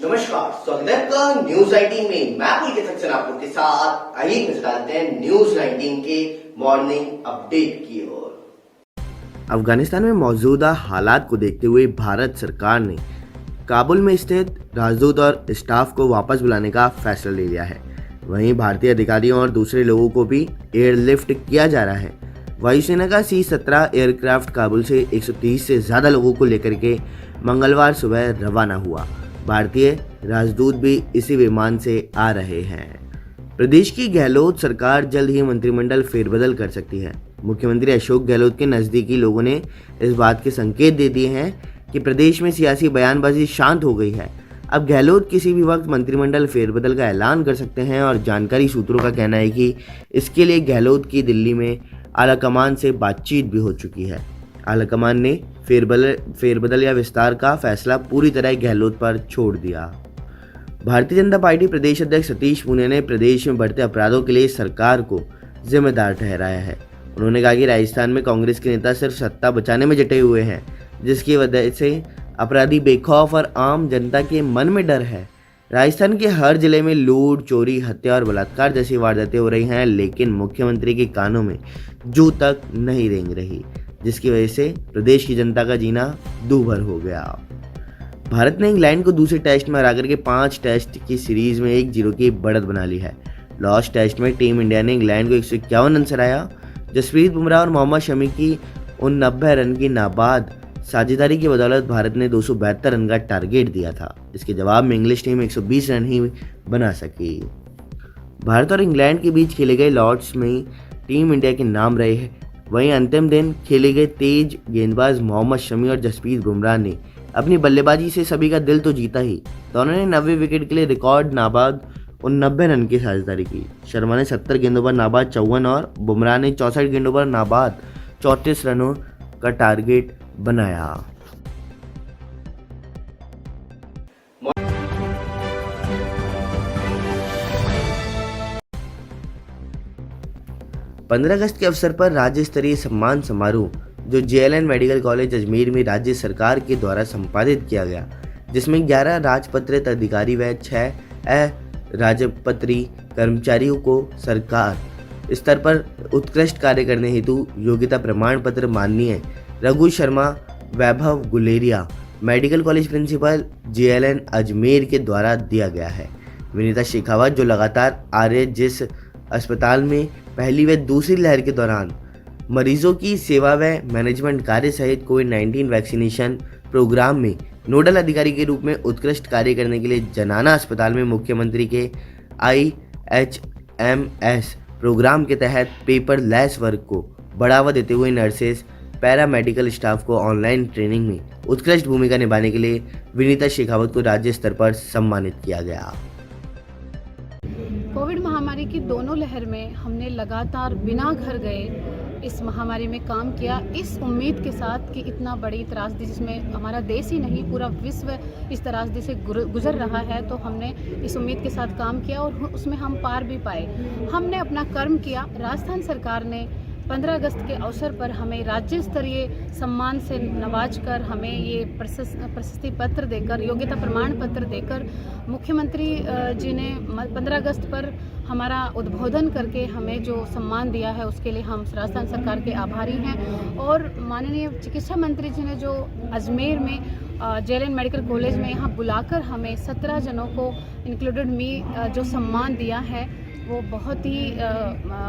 नमस्कार, स्वागत है आपका न्यूज 19 में। मैं पुलकित सक्सेना आप लोग के साथ। आइए नजर डालते हैं न्यूज 19 के मॉर्निंग अपडेट की ओर। अफगानिस्तान में मौजूदा हालात को देखते हुए भारत सरकार ने काबुल में स्थित राजदूत और स्टाफ को वापस बुलाने का फैसला ले लिया है। वहीं भारतीय अधिकारियों और दूसरे लोगों को भी एयरलिफ्ट किया जा रहा है। वायुसेना का C-17 एयरक्राफ्ट काबुल से 130 से ज़्यादा लोगों को लेकर के मंगलवार सुबह रवाना हुआ। भारतीय राजदूत भी इसी विमान से आ रहे हैं। प्रदेश की गहलोत सरकार जल्द ही मंत्रिमंडल फेरबदल कर सकती है। मुख्यमंत्री अशोक गहलोत के नज़दीकी लोगों ने इस बात के संकेत दे दिए हैं कि प्रदेश में सियासी बयानबाजी शांत हो गई है। अब गहलोत किसी भी वक्त मंत्रिमंडल फेरबदल का ऐलान कर सकते हैं और जानकारी सूत्रों का कहना है कि इसके लिए गहलोत की दिल्ली में आलाकमान से बातचीत भी हो चुकी है। आलाकमान ने फेरबदल या विस्तार का फैसला पूरी तरह गहलोत पर छोड़ दिया। भारतीय जनता पार्टी प्रदेश अध्यक्ष सतीश पूनिया ने प्रदेश में बढ़ते अपराधों के लिए सरकार को जिम्मेदार ठहराया है। उन्होंने कहा कि राजस्थान में कांग्रेस के नेता सिर्फ सत्ता बचाने में जुटे हुए हैं, जिसकी वजह से अपराधी बेखौफ और आम जनता के मन में डर है। राजस्थान के हर जिले में लूट, चोरी, हत्या और बलात्कार जैसी वारदातें हो रही हैं, लेकिन मुख्यमंत्री के कानों में जू तक नहीं रेंग रही, जिसकी वजह से प्रदेश की जनता का जीना दूभर हो गया। भारत ने इंग्लैंड को दूसरे टेस्ट में हराकर के 5 टेस्ट की सीरीज में 1-0 की बढ़त बना ली है। लॉस्ट टेस्ट में टीम इंडिया ने इंग्लैंड को 151 रन से हराया। जसप्रीत बुमराह और मोहम्मद शमी की 89 रन की नाबाद साझेदारी की बदौलत भारत ने 272 रन का टारगेट दिया था। इसके जवाब में इंग्लिश टीम 120 रन ही बना सकी। भारत और इंग्लैंड के बीच खेले गए लॉर्ड्स में टीम इंडिया के नाम रहे हैं। वहीं अंतिम दिन खेले गए तेज गेंदबाज मोहम्मद शमी और जसप्रीत बुमराह ने अपनी बल्लेबाजी से सभी का दिल तो जीता ही, दोनों ने 90 विकेट के लिए रिकॉर्ड नाबाद 89 रन की साझेदारी की। शर्मा ने 70 गेंदों पर नाबाद 54 और बुमराह ने 64 गेंदों पर नाबाद 34 रनों का टारगेट बनाया। पंद्रह अगस्त के अवसर पर राज्य स्तरीय सम्मान समारोह जो JLN मेडिकल कॉलेज अजमेर में राज्य सरकार के द्वारा संपादित किया गया, जिसमें 11 राजपत्रित अधिकारी व 6 अराजपत्रित कर्मचारियों को सरकार स्तर पर उत्कृष्ट कार्य करने हेतु योग्यता प्रमाण पत्र माननीय Raghu Sharma Vaibhav Guleria medical college principal JLN Ajmer के द्वारा दिया गया है। विनीता शेखावत जो लगातार आ रहे जिस अस्पताल में पहली व दूसरी लहर के दौरान मरीजों की सेवा व मैनेजमेंट कार्य सहित कोविड-19 वैक्सीनेशन प्रोग्राम में नोडल अधिकारी के रूप में उत्कृष्ट कार्य करने के लिए जनाना अस्पताल में मुख्यमंत्री के IHMS प्रोग्राम के तहत पेपरलेस वर्क को बढ़ावा देते हुए नर्सेस, पैरामेडिकल स्टाफ को ऑनलाइन ट्रेनिंग में उत्कृष्ट भूमिका निभाने के लिए विनीता शेखावत को राज्य स्तर पर सम्मानित किया गया। कोविड महामारी की दोनों लहर में हमने लगातार बिना घर गए इस महामारी में काम किया, इस उम्मीद के साथ कि इतना बड़ी त्रासदी जिसमें हमारा देश ही नहीं पूरा विश्व इस त्रासदी से गुजर रहा है, तो हमने इस उम्मीद के साथ काम किया और उसमें हम पार भी पाए। हमने अपना कर्म किया। राजस्थान सरकार ने 15 अगस्त के अवसर पर हमें राज्य स्तरीय सम्मान से नवाजकर हमें ये प्रशस्ति पत्र देकर, योग्यता प्रमाण पत्र देकर मुख्यमंत्री जी ने 15 अगस्त पर हमारा उद्बोधन करके हमें जो सम्मान दिया है, उसके लिए हम राजस्थान सरकार के आभारी हैं। और माननीय चिकित्सा मंत्री जी ने जो अजमेर में JLN मेडिकल कॉलेज में यहाँ बुलाकर हमें 17 जनों को इंक्लूडेड मी जो सम्मान दिया है, वो बहुत ही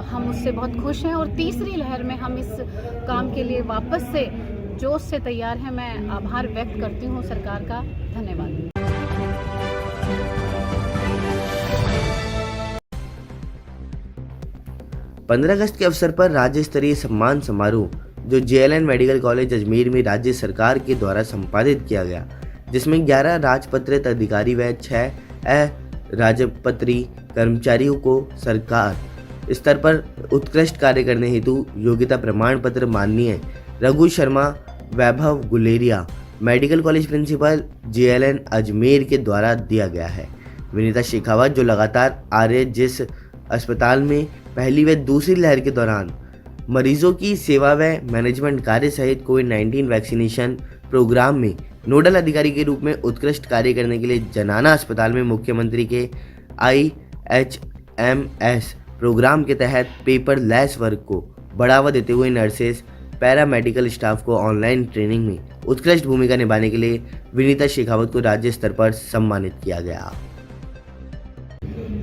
हम उससे बहुत खुश हैं। और तीसरी लहर में हम इस काम के लिए वापस से जोश से तैयार हैं। मैं आभार व्यक्त करती हूँ सरकार का। धन्यवाद। 15 अगस्त के अवसर पर राज्य स्तरीय सम्मान समारोह जो JLN मेडिकल कॉलेज अजमेर में राज्य सरकार के द्वारा संपादित किया गया, जिसमें 11 राजपत्रित अधिकारी व 6 अराजपत्रित कर्मचारियों को सरकार स्तर पर उत्कृष्ट कार्य करने हेतु योग्यता प्रमाण पत्र माननीय Raghu Sharma Vaibhav Guleria medical college principal JLN Ajmer के द्वारा दिया गया है। विनीता शेखावत जो लगातार आ रहे जिस अस्पताल में पहली व दूसरी लहर के दौरान मरीजों की सेवा व मैनेजमेंट कार्य सहित कोविड-19 वैक्सीनेशन प्रोग्राम में नोडल अधिकारी के रूप में उत्कृष्ट कार्य करने के लिए जनाना अस्पताल में मुख्यमंत्री के IHMS प्रोग्राम के तहत पेपरलेस वर्क को बढ़ावा देते हुए नर्सेस पैरामेडिकल स्टाफ को ऑनलाइन ट्रेनिंग में उत्कृष्ट भूमिका निभाने के लिए विनीता शेखावत को राज्य स्तर पर सम्मानित किया गया।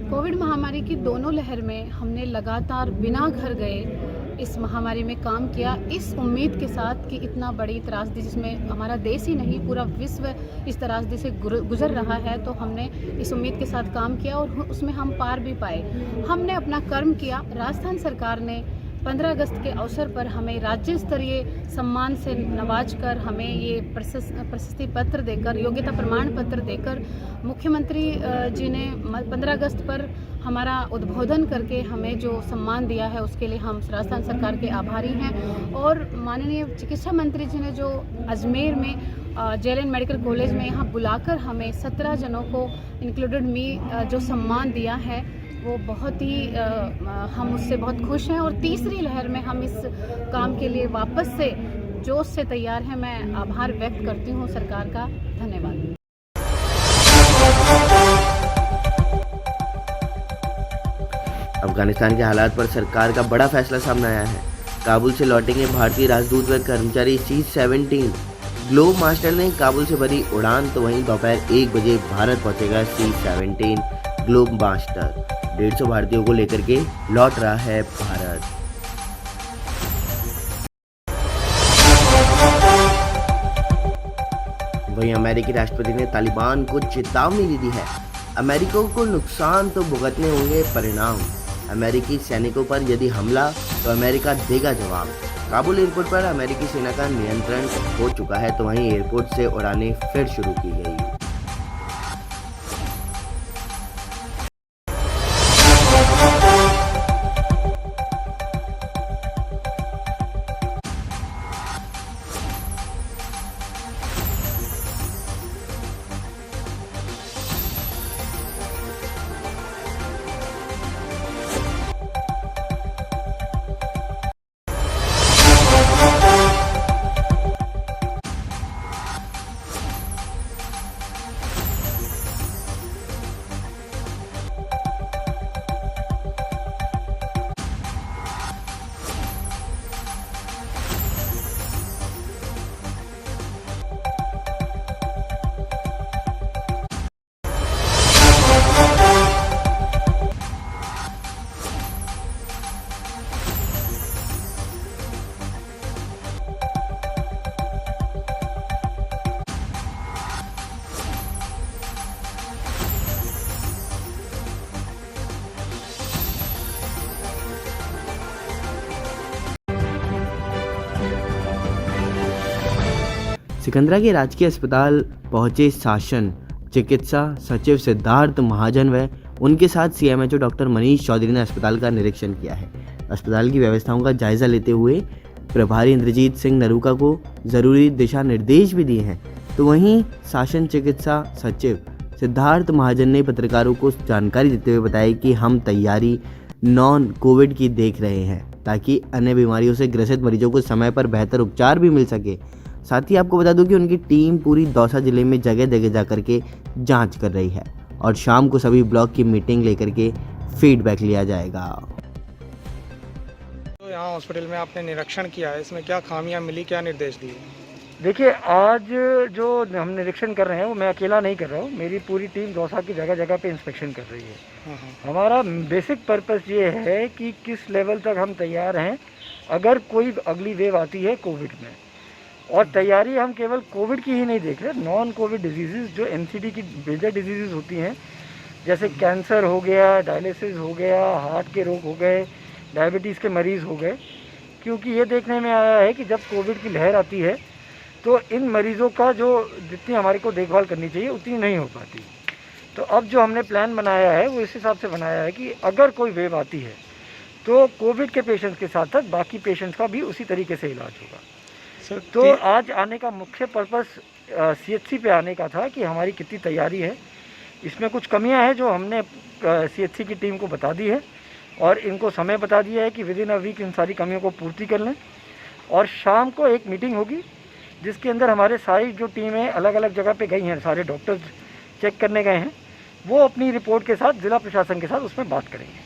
कोविड महामारी की दोनों लहर में हमने लगातार बिना घर गए इस महामारी में काम किया, इस उम्मीद के साथ कि इतना बड़ी त्रासदी जिसमें हमारा देश ही नहीं पूरा विश्व इस त्रासदी से गुजर रहा है, तो हमने इस उम्मीद के साथ काम किया और उसमें हम पार भी पाए। हमने अपना कर्म किया। राजस्थान सरकार ने 15 अगस्त के अवसर पर हमें राज्य स्तरीय सम्मान से नवाजकर हमें ये प्रशस्ति पत्र देकर, योग्यता प्रमाण पत्र देकर मुख्यमंत्री जी ने 15 अगस्त पर हमारा उद्बोधन करके हमें जो सम्मान दिया है उसके लिए हम राजस्थान सरकार के आभारी हैं। और माननीय चिकित्सा मंत्री जी ने जो अजमेर में JLN मेडिकल कॉलेज में यहाँ बुलाकर हमें 17 जनों को इंक्लूडेड मी जो सम्मान दिया है, वो बहुत ही हम उससे बहुत खुश हैं। और तीसरी लहर में हम इस काम के लिए वापस से जोश से तैयार हैं। मैं आभार व्यक्त करती हूँ सरकार का। धन्यवाद। अफगानिस्तान के हालात पर सरकार का बड़ा फैसला सामने आया है। काबुल से लौटेंगे भारतीय राजदूत व कर्मचारी C-17। ग्लोब मास्टर ने काबुल से भरी उड़ान, तो वहीं दोपहर 1 बजे भारत पहुंचेगा C-17 ग्लोब मास्टर। 150 भारतीयों को लेकर के लौट रहा है भारत। वहीं अमेरिकी राष्ट्रपति ने तालिबान को चेतावनी दी है। अमेरिका को नुकसान तो भुगतने होंगे परिणाम। अमेरिकी सैनिकों पर यदि हमला तो अमेरिका देगा जवाब। काबुल एयरपोर्ट पर अमेरिकी सेना का नियंत्रण हो चुका है, तो वहीं एयरपोर्ट से उड़ानें फिर शुरू की गई। सिकंदरा के राजकीय अस्पताल पहुंचे शासन चिकित्सा सचिव सिद्धार्थ महाजन व उनके साथ CMHO डॉक्टर मनीष चौधरी ने अस्पताल का निरीक्षण किया है। अस्पताल की व्यवस्थाओं का जायजा लेते हुए प्रभारी इंद्रजीत सिंह नरूका को जरूरी दिशा निर्देश भी दिए हैं। तो वहीं शासन चिकित्सा सचिव सिद्धार्थ महाजन ने पत्रकारों को जानकारी देते हुए बताया कि हम तैयारी नॉन कोविड की देख रहे हैं ताकि अन्य बीमारियों से ग्रसित मरीजों को समय पर बेहतर उपचार भी मिल सके। साथ ही आपको बता दूं कि उनकी टीम पूरी दौसा जिले में जगह जगह जाकर के जांच कर रही है और शाम को सभी ब्लॉक की मीटिंग लेकर के फीडबैक लिया जाएगा। तो यहाँ हॉस्पिटल में आपने निरीक्षण किया है, इसमें क्या खामियां मिली, क्या निर्देश दिए? देखिए, आज जो हम निरीक्षण कर रहे हैं वो मैं अकेला नहीं कर रहा हूँ, मेरी पूरी टीम दौसा की जगह जगह पे इंस्पेक्शन कर रही है। हमारा बेसिक पर्पस ये है कि किस लेवल तक हम तैयार हैं अगर कोई अगली वेव आती है कोविड में। और तैयारी हम केवल कोविड की ही नहीं देख रहे, नॉन कोविड डिजीज़ जो NCD की मेजर डिजीज़ होती हैं, जैसे कैंसर हो गया, डायलिसिस हो गया, हार्ट के रोग हो गए, डायबिटीज़ के मरीज़ हो गए। क्योंकि ये देखने में आया है कि जब कोविड की लहर आती है तो इन मरीज़ों का जो जितनी हमारे को देखभाल करनी चाहिए उतनी नहीं हो पाती। तो अब जो हमने प्लान बनाया है वो इस हिसाब से बनाया है कि अगर कोई वेव आती है तो कोविड के पेशेंट्स के साथ साथ बाकी पेशेंट्स का भी उसी तरीके से इलाज होगा। तो आज आने का मुख्य पर्पस CHC पे आने का था कि हमारी कितनी तैयारी है। इसमें कुछ कमियां हैं जो हमने CHC की टीम को बता दी है और इनको समय बता दिया है कि विदिन अ वीक इन सारी कमियों को पूर्ति कर लें। और शाम को एक मीटिंग होगी जिसके अंदर हमारे सारी जो टीमें अलग अलग जगह पे गई हैं, सारे डॉक्टर्स चेक करने गए हैं, वो अपनी रिपोर्ट के साथ जिला प्रशासन के साथ उसमें बात करेंगे।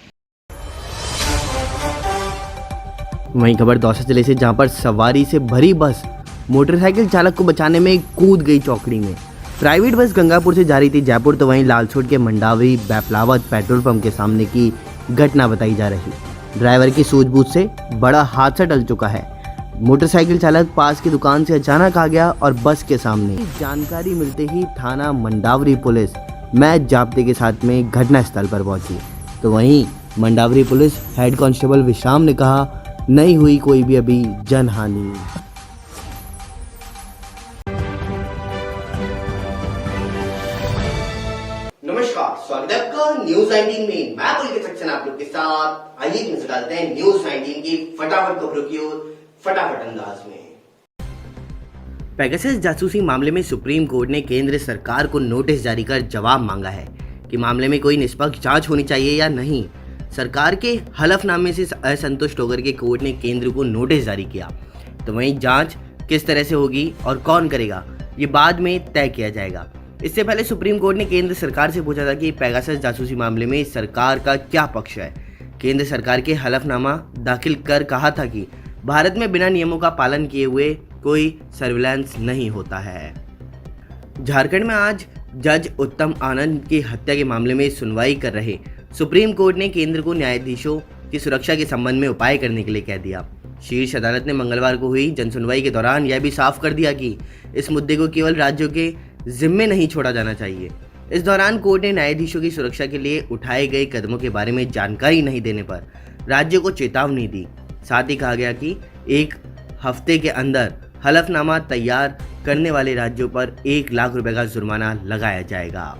वहीं खबर दौसा जिले से, जहां पर सवारी से भरी बस मोटरसाइकिल चालक को बचाने में कूद गई चौकड़ी में। प्राइवेट बस गंगापुर से जा रही थी जयपुर, तो वहीं लालसोट के मंडावी बैपलावत पेट्रोल पंप के सामने की घटना बताई जा रही। ड्राइवर की सूझबूझ से बड़ा हादसा टल चुका है। मोटरसाइकिल चालक पास की दुकान से अचानक आ गया और बस के सामने। जानकारी मिलते ही थाना मंडावरी पुलिस मैच जाब्ते के साथ में घटनास्थल पर पहुंची। तो वहीं मंडावरी पुलिस हेड कांस्टेबल विश्राम ने कहा, नहीं हुई कोई भी अभी जनहानि। नमस्कार, स्वागत है आपका न्यूज 19 में। मैं पुलिस सेक्शन आप लोग के साथ। आइए नजर डालते हैं न्यूज 19 की फटाफट खबरों की ओर, फटाफट अंदाज में। पेगासस जासूसी मामले में सुप्रीम कोर्ट ने केंद्र सरकार को नोटिस जारी कर जवाब मांगा है कि मामले में कोई निष्पक्ष जांच होनी चाहिए या नहीं। सरकार के हलफनामे से असंतुष्ट होकर के कोर्ट ने केंद्र को नोटिस जारी किया। तो वहीं जांच किस तरह से होगी और कौन करेगा, ये बाद में तय किया जाएगा। इससे पहले सुप्रीम कोर्ट ने केंद्र सरकार से पूछा था कि पेगासस जासूसी मामले में सरकार का क्या पक्ष है। केंद्र सरकार के हलफनामा दाखिल कर कहा था कि भारत में बिना नियमों का पालन किए हुए कोई सर्विलांस नहीं होता है। झारखंड में आज जज उत्तम आनंद की हत्या के मामले में सुनवाई कर रहे सुप्रीम कोर्ट ने केंद्र को न्यायाधीशों की सुरक्षा के संबंध में उपाय करने के लिए कह दिया। शीर्ष अदालत ने मंगलवार को हुई जनसुनवाई के दौरान यह भी साफ कर दिया कि इस मुद्दे को केवल राज्यों के जिम्मे नहीं छोड़ा जाना चाहिए। इस दौरान कोर्ट ने न्यायाधीशों की सुरक्षा के लिए उठाए गए कदमों के बारे में जानकारी नहीं देने पर राज्यों को चेतावनी दी। साथ ही कहा गया कि 1 हफ्ते के अंदर हलफनामा तैयार करने वाले राज्यों पर 1 लाख रुपए का जुर्माना लगाया जाएगा।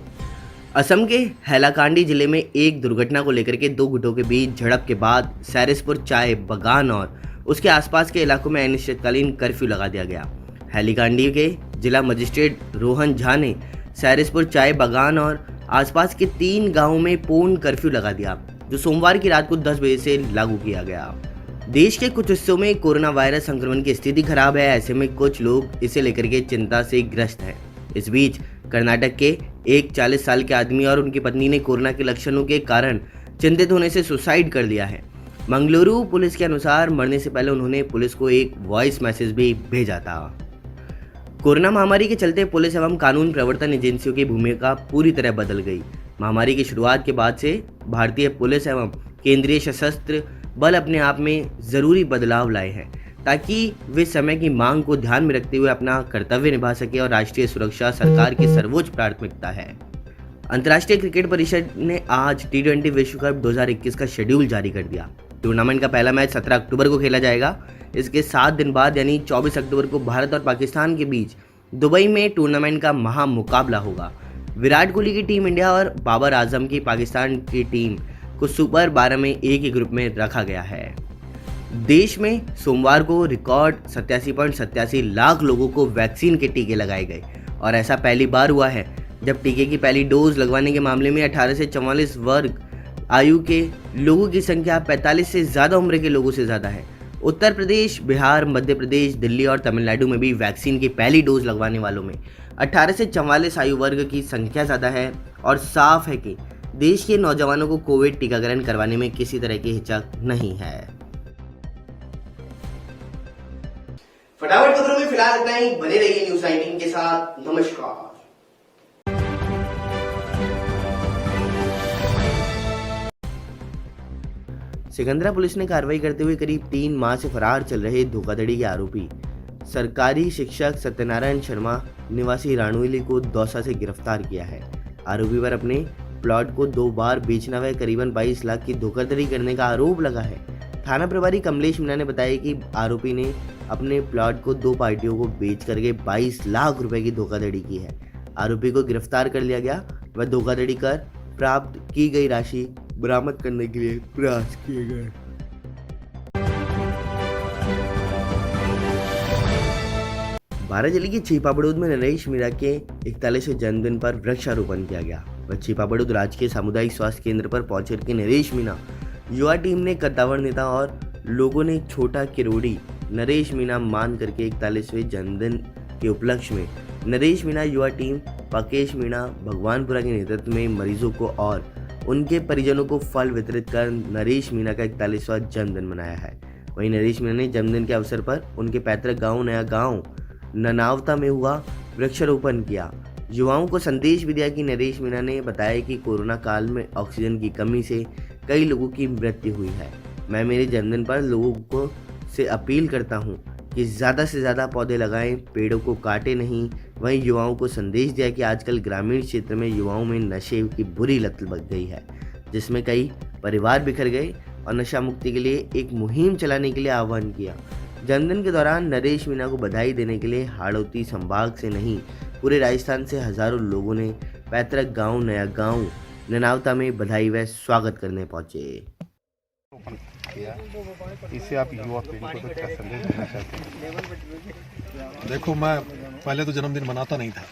असम के हैलाकांडी जिले में एक दुर्घटना को लेकर के 2 गुटों के बीच झड़प के बाद सैरिसपुर चाय बागान और उसके आसपास के इलाकों में अनिश्चितकालीन कर्फ्यू लगा दिया गया। हैलाकांडी के जिला मजिस्ट्रेट रोहन झा ने सैरिसपुर चाय बागान और आसपास के 3 गांवों में पूर्ण कर्फ्यू लगा दिया, जो सोमवार की रात को 10 बजे से लागू किया गया। देश के कुछ हिस्सों में कोरोना वायरस संक्रमण की स्थिति खराब है। ऐसे में कुछ लोग इसे लेकर के चिंता से ग्रस्त हैं। इस बीच कर्नाटक के एक 40 साल के आदमी और उनकी पत्नी ने कोरोना के लक्षणों के कारण चिंतित होने से सुसाइड कर लिया है। मंगलुरु पुलिस के अनुसार मरने से पहले उन्होंने पुलिस को एक वॉइस मैसेज भी भेजा था। कोरोना महामारी के चलते पुलिस एवं कानून प्रवर्तन एजेंसियों की भूमिका पूरी तरह बदल गई। महामारी की शुरुआत के बाद से भारतीय पुलिस एवं केंद्रीय सशस्त्र बल अपने आप में जरूरी बदलाव लाए हैं, ताकि वे समय की मांग को ध्यान में रखते हुए अपना कर्तव्य निभा सके और राष्ट्रीय सुरक्षा सरकार की सर्वोच्च प्राथमिकता है। अंतर्राष्ट्रीय क्रिकेट परिषद ने आज T20 विश्व कप 2021 का शेड्यूल जारी कर दिया। टूर्नामेंट का पहला मैच 17 अक्टूबर को खेला जाएगा। इसके 7 दिन बाद यानी 24 अक्टूबर को भारत और पाकिस्तान के बीच दुबई में टूर्नामेंट का महामुकाबला होगा। विराट कोहली की टीम इंडिया और बाबर आजम की पाकिस्तान की टीम को सुपर 12 में एक ही ग्रुप में रखा गया है। देश में सोमवार को रिकॉर्ड 87.87 लाख लोगों को वैक्सीन के टीके लगाए गए और ऐसा पहली बार हुआ है जब टीके की पहली डोज लगवाने के मामले में 18 से 44 वर्ग आयु के लोगों की संख्या 45 से ज़्यादा उम्र के लोगों से ज़्यादा है। उत्तर प्रदेश, बिहार, मध्य प्रदेश, दिल्ली और तमिलनाडु में भी वैक्सीन की पहली डोज लगवाने वालों में 18 से 44 आयु वर्ग की संख्या ज़्यादा है और साफ है कि देश के नौजवानों को कोविड टीकाकरण करवाने में किसी तरह की हिचक नहीं है। फटाफट खबरों में फिलहाल इतना ही। बने रहिए न्यूज 19 के साथ। नमस्कार। सिकंदरा पुलिस ने कार्रवाई करते हुए करीब 3 माह से फरार चल रहे धोखाधड़ी के आरोपी सरकारी शिक्षक सत्यनारायण शर्मा निवासी राणुली को दौसा से गिरफ्तार किया है। आरोपी पर अपने प्लॉट को 2 बार बेचना व करीबन 22 लाख की धोखाधड़ी करने का आरोप लगा है। थाना प्रभारी कमलेश मीणा ने बताया कि आरोपी ने अपने प्लॉट को 2 पार्टियों को बेच करके 22 लाख रुपए की धोखाधड़ी की है। आरोपी को गिरफ्तार कर लिया गया व धोखाधड़ी कर प्राप्त की गई राशि बरामद करने के लिए प्रयास किए गए। बारह जिले के छिपाबड़ूद में नरेश मीणा के 41वें जन्मदिन पर वृक्षारोपण किया गया। वह छिपाबड़ूद राजकीय सामुदायिक स्वास्थ्य केंद्र पर पहुंचे कि नरेश मीणा युवा टीम ने कद्दावर नेता और लोगों ने छोटा किरोड़ी नरेश मीणा मान करके 41वें जन्मदिन के उपलक्ष्य में नरेश मीणा युवा टीम पकेश मीणा भगवानपुरा के नेतृत्व में मरीजों को और उनके परिजनों को फल वितरित कर नरेश मीणा का 41वां जन्मदिन मनाया है। वहीं नरेश मीणा ने जन्मदिन के अवसर पर उनके पैतृक गांव नया गांव ननावता में हुआ वृक्षारोपण किया। युवाओं को संदेश भी दिया कि नरेश मीणा ने बताया कि कोरोना काल में ऑक्सीजन की कमी से कई लोगों की मृत्यु हुई है। मैं मेरे जन्मदिन पर लोगों को से अपील करता हूं कि ज़्यादा से ज़्यादा पौधे लगाएं, पेड़ों को काटें नहीं। वहीं युवाओं को संदेश दिया कि आजकल ग्रामीण क्षेत्र में युवाओं में नशे की बुरी लत लग गई है, जिसमें कई परिवार बिखर गए और नशा मुक्ति के लिए एक मुहिम चलाने के लिए आह्वान किया। जन्मदिन के दौरान नरेश मीणा को बधाई देने के लिए हाड़ौती संभाग से नहीं पूरे राजस्थान से हजारों लोगों ने पैतृक गांव नया गांव ननावता में बधाई व स्वागत करने पहुंचे। किया, इससे आप युवा पीढ़ी को तो क्या संदेश देना चाहते हैं? देखो, मैं पहले तो जन्मदिन मनाता नहीं था,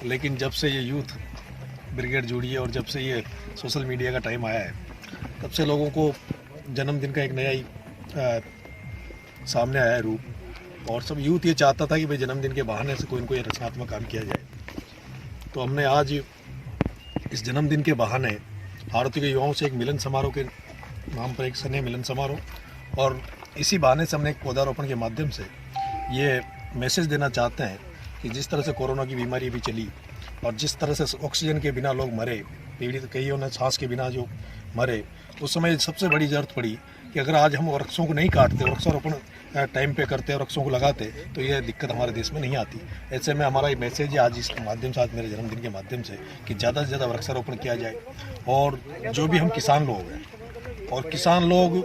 लेकिन जब से ये यूथ ब्रिगेड जुड़ी है और जब से ये सोशल मीडिया का टाइम आया है, तब से लोगों को जन्मदिन का एक नया ही सामने आया है रूप। और सब यूथ ये चाहता था कि भाई जन्मदिन के बहाने से कोई न कोई रचनात्मक काम किया जाए। तो हमने आज इस जन्मदिन के बहाने हाड़ौती के युवाओं से एक मिलन समारोह के नाम पर एक स्नेह मिलन समारोह, और इसी बहाने से हमने एक पौधारोपण के माध्यम से ये मैसेज देना चाहते हैं कि जिस तरह से कोरोना की बीमारी भी चली और जिस तरह से ऑक्सीजन के बिना लोग मरे, पीड़ित कईयों ने सांस के बिना जो मरे, उस समय सबसे बड़ी ज़रूरत पड़ी कि अगर आज हम वृक्षों को नहीं काटते, वृक्षारोपण टाइम पे करते और वृक्षों को लगाते, तो ये दिक्कत हमारे देश में नहीं आती। ऐसे में हमारा ये मैसेज है आज इस माध्यम से, आज मेरे जन्मदिन के माध्यम से, कि ज़्यादा से ज़्यादा वृक्षारोपण किया जाए। और जो भी हम किसान लोग हैं, और किसान लोग,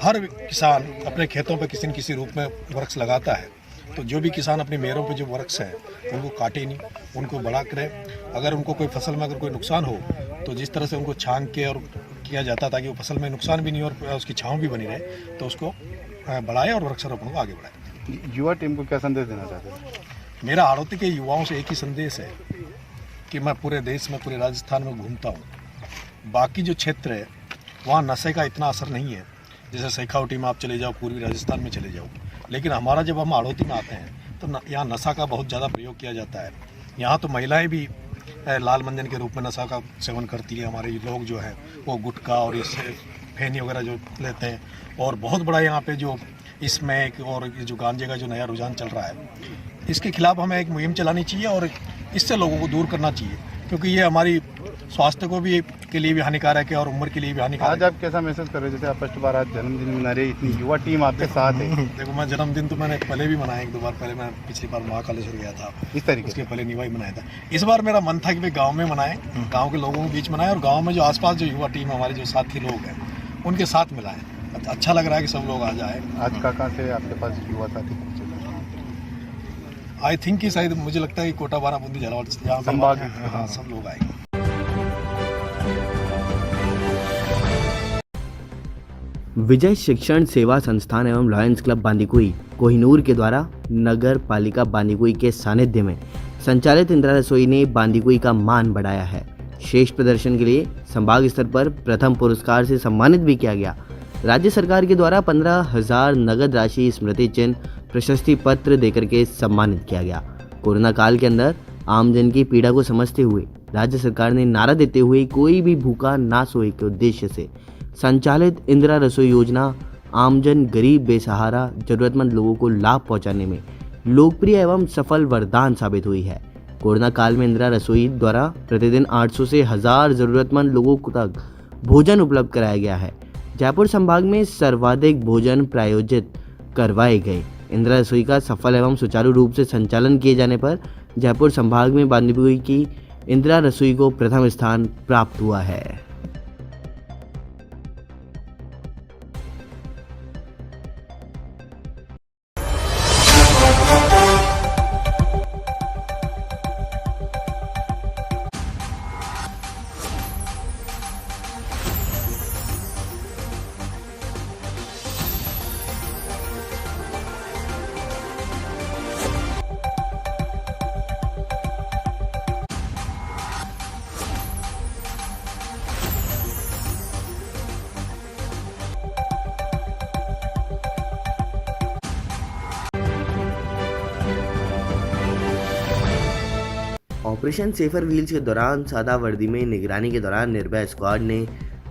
हर किसान अपने खेतों पे किसी न किसी रूप में वृक्ष लगाता है, तो जो भी किसान अपनी मेहरों पे जो वृक्ष हैं उनको काटे नहीं, उनको बड़ा करें। अगर उनको कोई फसल में अगर कोई नुकसान हो तो जिस तरह से उनको छांग के और किया जाता ताकि वो फसल में नुकसान भी नहीं हो और उसकी छाँव भी बनी रहे, तो उसको बढ़ाए और वृक्षारोपण को आगे बढ़ाए। युवा टीम को क्या संदेश देना चाहते हैं? मेरा हाड़ौती के युवाओं से एक ही संदेश है कि मैं पूरे देश में, पूरे राजस्थान में घूमता हूँ। बाकी जो क्षेत्र है वहाँ नशे का इतना असर नहीं है, जैसे शेखावटी में आप चले जाओ, पूर्वी राजस्थान में चले जाओ, लेकिन हमारा जब हम हाड़ौती में आते हैं तो यहाँ नशा का बहुत ज़्यादा प्रयोग किया जाता है। यहाँ तो महिलाएं भी लाल मंजन के रूप में नशा का सेवन करती है। हमारे लोग जो हैं वो गुटखा और इस फैनी वगैरह जो लेते हैं, और बहुत बड़ा यहाँ पे जो स्मैक और जो गांजे का जो नया रुझान चल रहा है, इसके खिलाफ हमें एक मुहिम चलानी चाहिए और इससे लोगों को दूर करना चाहिए, क्योंकि ये हमारी स्वास्थ्य को भी के लिए भी हानिकारक है और उम्र के लिए भी हानिकारक है। आज आप कैसा महसूस कर रहे हैं? जैसे आप फर्स्ट बार आज जन्मदिन मना रहे, इतनी युवा टीम आपके साथ है। देखो, मैं जन्मदिन तो मैंने पहले भी मनाया, 1-2 बार पहले। मैं पिछली बार महाकालेश्वर गया था, इस तरीके उसके पहले निवाई मनाया था। इस बार मेरा मन था कि भाई गाँव में मनाएं, गाँव के लोगों के बीच मनाएं, और गाँव में जो आसपास जो युवा टीम हमारे जो साथी लोग हैं उनके साथ मिलाएं। अच्छा लग रहा है कि सब लोग आ जाए। आज कहाँ से आपके पास युवा साथी पहुँचे? आई थिंक कि शायद मुझे लगता है कि कोटा, बाराबंदी, झालावाड़, यहाँ संभाग, हाँ, सब लोग आएंगे। विजय शिक्षण सेवा संस्थान एवं लॉयंस क्लब बांदीकुई कोहिनूर के द्वारा नगर पालिका बांदीकुई के सानिध्य में संचालित इंदिरा रसोई ने बांदीकुई का मान बढ़ाया है। श्रेष्ठ प्रदर्शन के लिए संभाग स्तर पर प्रथम पुरस्कार से सम्मानित भी किया गया। राज्य सरकार के द्वारा 15,000 नगद राशि स्मृति चिन्ह प्रशस्ति पत्र देकर के सम्मानित किया गया। कोरोना काल के अंदर आमजन की पीड़ा को समझते हुए राज्य सरकार ने नारा देते हुए कोई भी भूखा ना सोए के उद्देश्य से संचालित इंदिरा रसोई योजना आमजन, गरीब, बेसहारा, जरूरतमंद लोगों को लाभ पहुंचाने में लोकप्रिय एवं सफल वरदान साबित हुई है। कोरोना काल में इंदिरा रसोई द्वारा प्रतिदिन 800 से 1000 जरूरतमंद लोगों तक भोजन उपलब्ध कराया गया है। जयपुर संभाग में सर्वाधिक भोजन प्रायोजित करवाए गए। इंदिरा रसोई का सफल एवं सुचारू रूप से संचालन किए जाने पर जयपुर संभाग में बांदीकुई की इंदिरा रसोई को प्रथम स्थान प्राप्त हुआ है। ऑपरेशन सेफर व्हील्स के दौरान सादा वर्दी में निगरानी के दौरान निर्भया स्क्वाड ने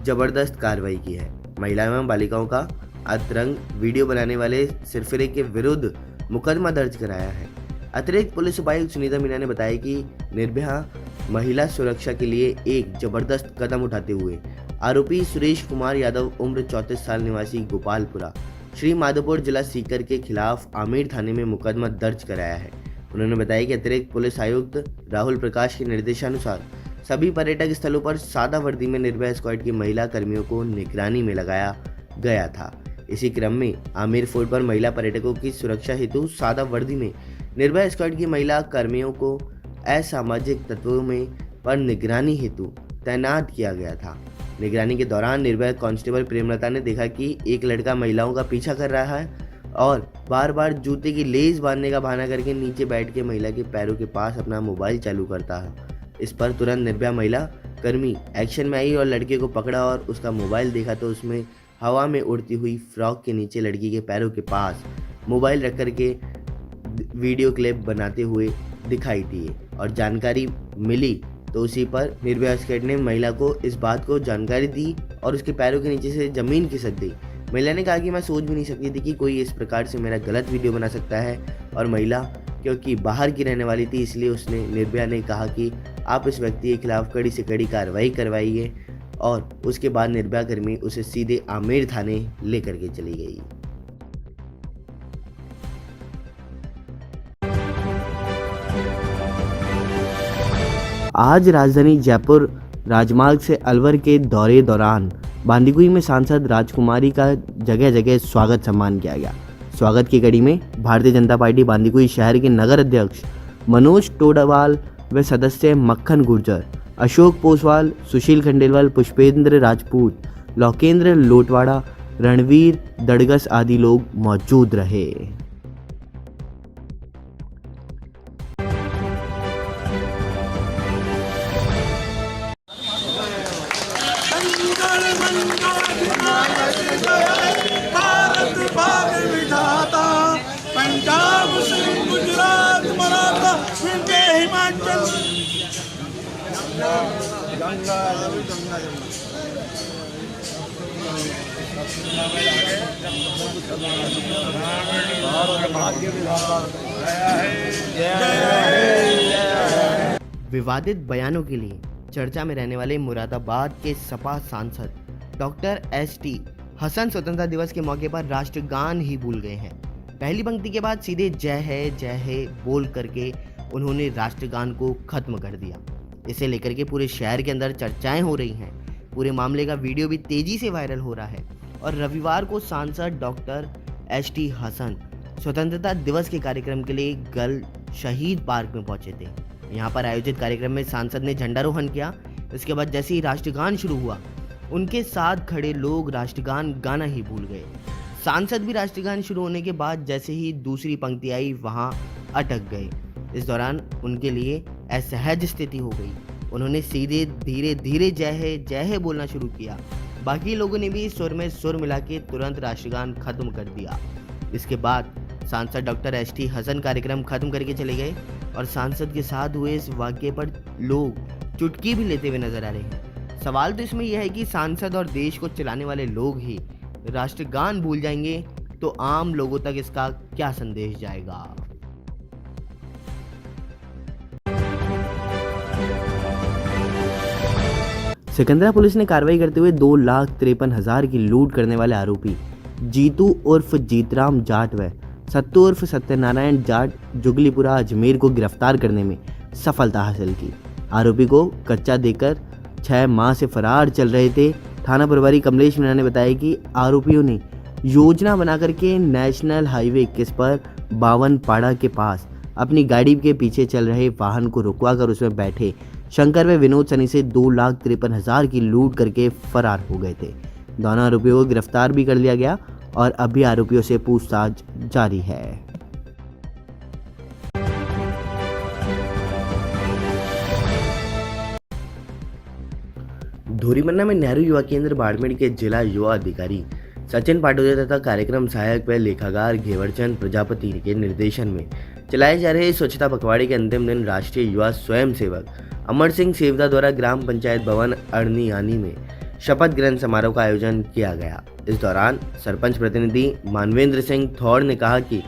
जबरदस्त कार्रवाई की है। महिला एवं बालिकाओं का अतरंग वीडियो बनाने वाले सिरफिरे के विरुद्ध मुकदमा दर्ज कराया है। अतिरिक्त पुलिस उपायुक्त सुनीता मीना ने बताया कि निर्भया महिला सुरक्षा के लिए एक जबरदस्त कदम उठाते हुए आरोपी सुरेश कुमार यादव उम्र 34 साल निवासी गोपालपुरा श्री माधोपुर जिला सीकर के खिलाफ आमेर थाने में मुकदमा दर्ज कराया है। उन्होंने बताया कि अतिरिक्त पुलिस आयुक्त राहुल प्रकाश के निर्देशानुसार सभी पर्यटक स्थलों पर सादा वर्दी में निर्भया स्क्वाड की महिला कर्मियों को निगरानी में लगाया गया था। इसी क्रम में आमेर फोर्ट पर महिला पर्यटकों की सुरक्षा हेतु सादा वर्दी में निर्भया स्क्वाड की महिला कर्मियों को असामाजिक तत्वों में पर निगरानी हेतु तैनात किया गया था। निगरानी के दौरान निर्भया कांस्टेबल प्रेमलता ने देखा कि एक लड़का महिलाओं का पीछा कर रहा है और बार बार जूते की लेस बांधने का बहाना करके नीचे बैठ के महिला के पैरों के पास अपना मोबाइल चालू करता है। इस पर तुरंत निर्भया महिला कर्मी एक्शन में आई और लड़के को पकड़ा और उसका मोबाइल देखा तो उसमें हवा में उड़ती हुई फ्रॉक के नीचे लड़की के पैरों के पास मोबाइल रख कर के वीडियो क्लिप बनाते हुए दिखाई दिए और जानकारी मिली तो उसी पर निर्भया स्क्वाड ने महिला को इस बात को जानकारी दी और उसके पैरों के नीचे से ज़मीन खिसक दी। महिला ने कहा कि मैं सोच भी नहीं सकती थी कि कोई इस प्रकार से मेरा गलत वीडियो बना सकता है और महिला क्योंकि बाहर की रहने वाली थी इसलिए उसने निर्भया ने कहा कि आप इस व्यक्ति के खिलाफ कड़ी से कड़ी कार्रवाई करवाइए और उसके बाद निर्भया कर्मी उसे सीधे आमेर थाने लेकर के चली गई। आज राजधानी जयपुर राजमार्ग से अलवर के दौरे दौरान बांदीकुई में सांसद राजकुमारी का जगह जगह स्वागत सम्मान किया गया। स्वागत की कड़ी में भारतीय जनता पार्टी बांदीकुई शहर के नगर अध्यक्ष मनोज टोडावाल व सदस्य मक्खन गुर्जर, अशोक पोसवाल, सुशील खंडेलवाल, पुष्पेंद्र राजपूत, लोकेंद्र लोटवाड़ा, रणवीर दड़गस आदि लोग मौजूद रहे। भारत भाग विधाता, पंजाब सिंध गुजरात मराठा विंध्य हिमाचल। विवादित बयानों के लिए चर्चा में रहने वाले मुरादाबाद के सपा सांसद डॉक्टर एस.टी. हसन स्वतंत्रता दिवस के मौके पर राष्ट्रगान ही भूल गए हैं। पहली पंक्ति के बाद सीधे जय है बोल करके उन्होंने राष्ट्रगान को खत्म कर दिया। इसे लेकर के पूरे शहर के अंदर चर्चाएं हो रही हैं। पूरे मामले का वीडियो भी तेजी से वायरल हो रहा है और रविवार को सांसद डॉक्टर एस.टी. हसन स्वतंत्रता दिवस के कार्यक्रम के लिए गल शहीद पार्क में पहुंचे थे। यहाँ पर आयोजित कार्यक्रम में सांसद ने झंडारोहण किया। इसके बाद जैसे ही राष्ट्रगान शुरू हुआ उनके साथ खड़े लोग राष्ट्रगान गाना ही भूल गए। सांसद भी राष्ट्रगान शुरू होने के बाद जैसे ही दूसरी पंक्ति आई वहां अटक गए। इस दौरान उनके लिए असहज स्थिति हो गई। उन्होंने सीधे धीरे धीरे जय है बोलना शुरू किया। बाकी लोगों ने भी सुर में सुर मिला के तुरंत राष्ट्रगान खत्म कर दिया। इसके बाद सांसद डॉक्टर एस.टी. हसन कार्यक्रम खत्म करके चले गए और सांसद के साथ हुए इस वाकये पर लोग चुटकी भी लेते हुए नजर आ रहे हैं। सवाल तो इसमें यह है कि सांसद और देश को चलाने वाले लोग ही राष्ट्रगान भूल जाएंगे तो आम लोगों तक इसका क्या संदेश जाएगा। सिकंदरा पुलिस ने कार्रवाई करते हुए 2,53,000 की लूट करने वाले आरोपी जीतू उर्फ जीतराम जाट व सत्तू उर्फ सत्यनारायण जाट जुगलीपुरा अजमेर को गिरफ्तार करने में सफलता हासिल की। आरोपी को कच्चा देकर 6 माह से फरार चल रहे थे। थाना प्रभारी कमलेश मीणा ने बताया कि आरोपियों ने योजना बनाकर के नेशनल हाईवे 21 पर 52 पाड़ा के पास अपनी गाड़ी के पीछे चल रहे वाहन को रुकवा कर उसमें बैठे शंकर व विनोद सनी से 2,53,000 की लूट करके फरार हो गए थे। दोनों आरोपियों को गिरफ्तार भी कर लिया गया और अभी आरोपियों से पूछताछ जारी है। धोरीमन्ना में नेहरू युवा केंद्र बाड़मेर के जिला युवा अधिकारी सचिन पाटोदे तथा कार्यक्रम सहायक व लेखाकार घेवरचंद प्रजापति के निर्देशन में चलाए जा रहे स्वच्छता पखवाड़े के अंतिम दिन राष्ट्रीय युवा स्वयं सेवक अमर सिंह सेवदा द्वारा ग्राम पंचायत भवन अड़नियानी में शपथ ग्रहण समारोह का आयोजन किया गया। इस दौरान सरपंच प्रतिनिधि मानवेंद्र सिंह थौड़ ने कहा कि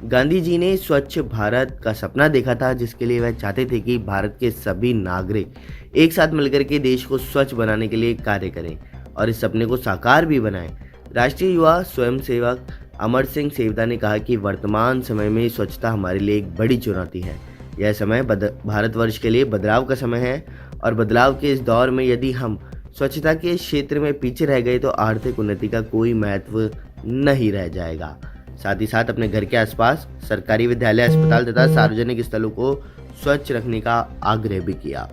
गांधी जी ने स्वच्छ भारत का सपना देखा था, जिसके लिए वह चाहते थे कि भारत के सभी नागरिक एक साथ मिलकर के देश को स्वच्छ बनाने के लिए कार्य करें और इस सपने को साकार भी बनाएं। राष्ट्रीय युवा स्वयंसेवक अमर सिंह सेवदा ने कहा कि वर्तमान समय में स्वच्छता हमारे लिए एक बड़ी चुनौती है। यह समय भारतवर्ष के लिए बदलाव का समय है और बदलाव के इस दौर में यदि हम स्वच्छता के क्षेत्र में पीछे रह गए तो आर्थिक उन्नति का कोई महत्व नहीं रह जाएगा। साथ ही साथ अपने घर के आसपास सरकारी विद्यालय, अस्पताल तथा सार्वजनिक स्थलों को स्वच्छ रखने का आग्रह भी किया।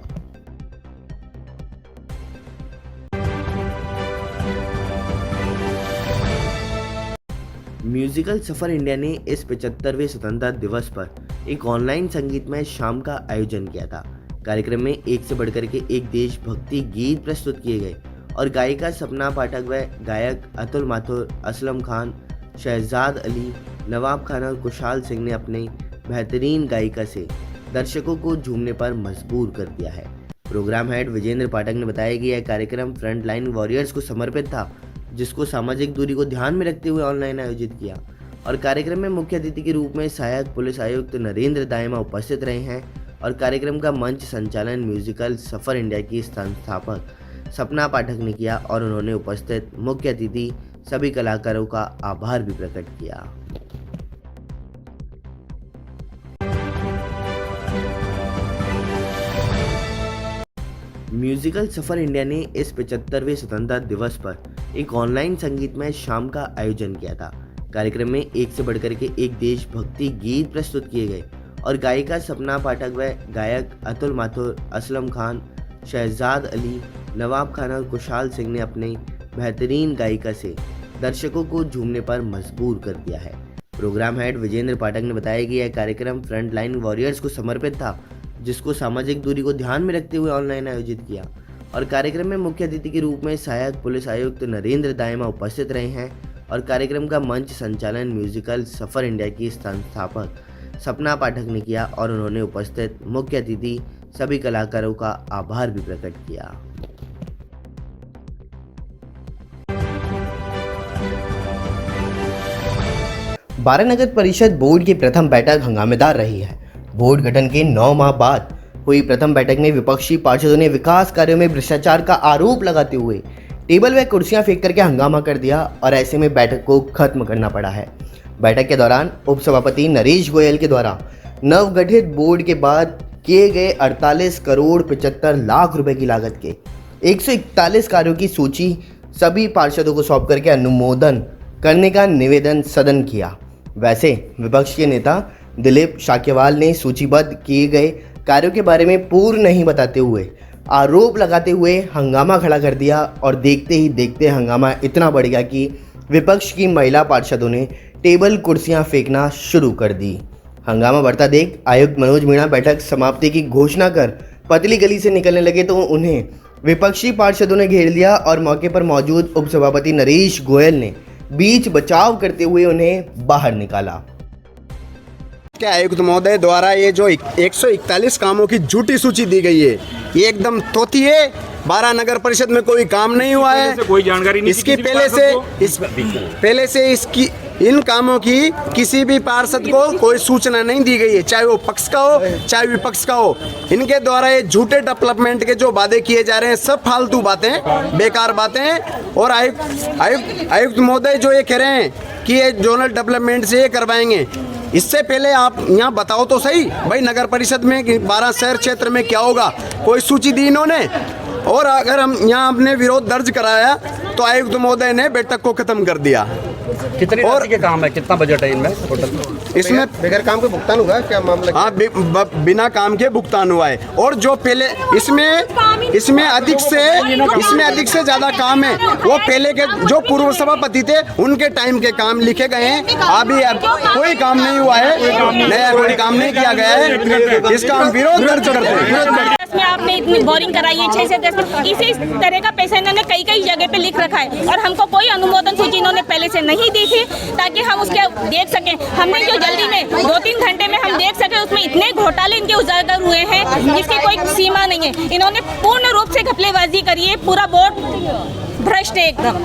म्यूजिकल सफर इंडिया ने इस 75वें स्वतंत्रता दिवस पर एक ऑनलाइन संगीतमय शाम का आयोजन किया था। कार्यक्रम में एक से बढ़कर के एक देशभक्ति गीत प्रस्तुत किए गए और गायिका सपना पाठक व गायक अतुल माथुर, असलम खान, शहजाद अली, नवाब खान और कुशाल सिंह ने अपने बेहतरीन गायिका से दर्शकों को झूमने पर मजबूर कर दिया है। प्रोग्राम हेड विजेंद्र पाठक ने बताया कि यह कार्यक्रम फ्रंट लाइन वॉरियर्स को समर्पित था, जिसको सामाजिक दूरी को ध्यान में रखते हुए ऑनलाइन आयोजित किया और कार्यक्रम में मुख्य अतिथि के रूप में सहायक पुलिस आयुक्त नरेंद्र दायमा उपस्थित रहे हैं और कार्यक्रम का मंच संचालन म्यूजिकल सफर इंडिया की संस्थापक सपना पाठक ने किया और उन्होंने उपस्थित मुख्य अतिथि सभी कलाकारों का आभार भी प्रकट किया। म्यूजिकल सफर इंडिया ने इस 75वें स्वतंत्रता दिवस पर एक ऑनलाइन संगीतमय शाम का आयोजन किया था। कार्यक्रम में एक से बढ़कर के एक देशभक्ति गीत प्रस्तुत किए गए और गायिका सपना पाठक व गायक अतुल माथुर, असलम खान, शहजाद अली, नवाब खान और कुशाल सिंह ने अपने बेहतरीन गायिका से दर्शकों को झूमने पर मजबूर कर दिया है। प्रोग्राम हेड विजेंद्र पाठक ने बताया कि यह कार्यक्रम फ्रंट लाइन वॉरियर्स को समर्पित था, जिसको सामाजिक दूरी को ध्यान में रखते हुए ऑनलाइन आयोजित किया और कार्यक्रम में मुख्य अतिथि के रूप में सहायक पुलिस आयुक्त नरेंद्र दायमा उपस्थित रहे हैं और कार्यक्रम का मंच संचालन म्यूजिकल सफर इंडिया की संस्थापक सपना पाठक ने किया और उन्होंने उपस्थित मुख्य अतिथि सभी कलाकारों का आभार भी प्रकट किया। बारा नगर परिषद बोर्ड की प्रथम बैठक हंगामेदार रही है। बोर्ड गठन के 9 माह बाद हुई प्रथम बैठक में विपक्षी पार्षदों ने विकास कार्यों में भ्रष्टाचार का आरोप लगाते हुए टेबल व कुर्सियां फेंक करके हंगामा कर दिया और ऐसे में बैठक को खत्म करना पड़ा है। बैठक के दौरान उपसभापति नरेश गोयल के द्वारा नवगठित बोर्ड के बाद किए गए 48 करोड़ 75 लाख रुपए की लागत के 141 कार्यों की सूची सभी पार्षदों को सौंप करके अनुमोदन करने का निवेदन सदन किया। वैसे विपक्ष के नेता दिलीप शाक्यवाल ने सूचीबद्ध किए गए कार्यों के बारे में पूर्ण नहीं बताते हुए आरोप लगाते हुए हंगामा खड़ा कर दिया और देखते ही देखते हंगामा इतना बढ़ गया कि विपक्ष की महिला पार्षदों ने टेबल कुर्सियां फेंकना शुरू कर दी। हंगामा बढ़ता देख आयुक्त मनोज मीणा बैठक समाप्ति की घोषणा कर पतली गली से निकलने लगे तो उन्हें विपक्षी पार्षदों ने घेर लिया और मौके पर मौजूद उपसभापति नरेश गोयल ने बीच बचाव करते हुए उन्हें बाहर निकाला। के आयुक्त महोदय द्वारा ये जो 141 कामों की झूठी सूची दी गई है, ये एकदम तोती है। बारा नगर परिषद में कोई काम नहीं हुआ है, कोई जानकारी नहीं। इसकी पहले से इसकी इन कामों की किसी भी पार्षद को कोई सूचना नहीं दी गई है, चाहे वो पक्ष का हो चाहे विपक्ष का हो। इनके द्वारा ये झूठे डेवलपमेंट के जो वादे किए जा रहे हैं सब फालतू बातें, बेकार बातें हैं। और आयुक्त महोदय जो ये कह रहे हैं कि ये जोनल डेवलपमेंट से ये करवाएंगे, इससे पहले आप यहाँ बताओ तो सही भाई नगर परिषद में 12 शहर क्षेत्र में क्या होगा, कोई सूची दी इन्होंने। और अगर हम यहाँ अपने विरोध दर्ज कराया तो आयुक्त महोदय ने बैठक को खत्म कर दिया। कितने और के काम है, कितना बजट है इनमें टोटल? इसमें बगैर काम के भुगतान हुआ क्या मामला? हाँ, बिना काम के भुगतान हुआ है। और जो पहले इसमें अधिक से ज्यादा काम है वो पहले के जो पूर्व सभापति थे उनके टाइम के काम लिखे गए हैं। अभी कोई काम नहीं हुआ है, नया कोई काम नहीं किया गया है, इसका हम विरोध दर्ज करते हैं। में आपने इतनी बोरिंग कराई है 6 से 10 इसी तरह का पैसा इन्होंने कई जगह पे लिख रखा है और हमको कोई अनुमोदन सूची इन्होंने पहले से नहीं दी थी ताकि हम उसके देख सकें। हमने जो जल्दी में 2-3 घंटे में हम देख घोटाले इनके उजागर हुए हैं जिसकी कोई सीमा नहीं है। इन्होंने पूर्ण रूप से घपलेबाजी करी है, पूरा बोर्ड भ्रष्ट है एकदम।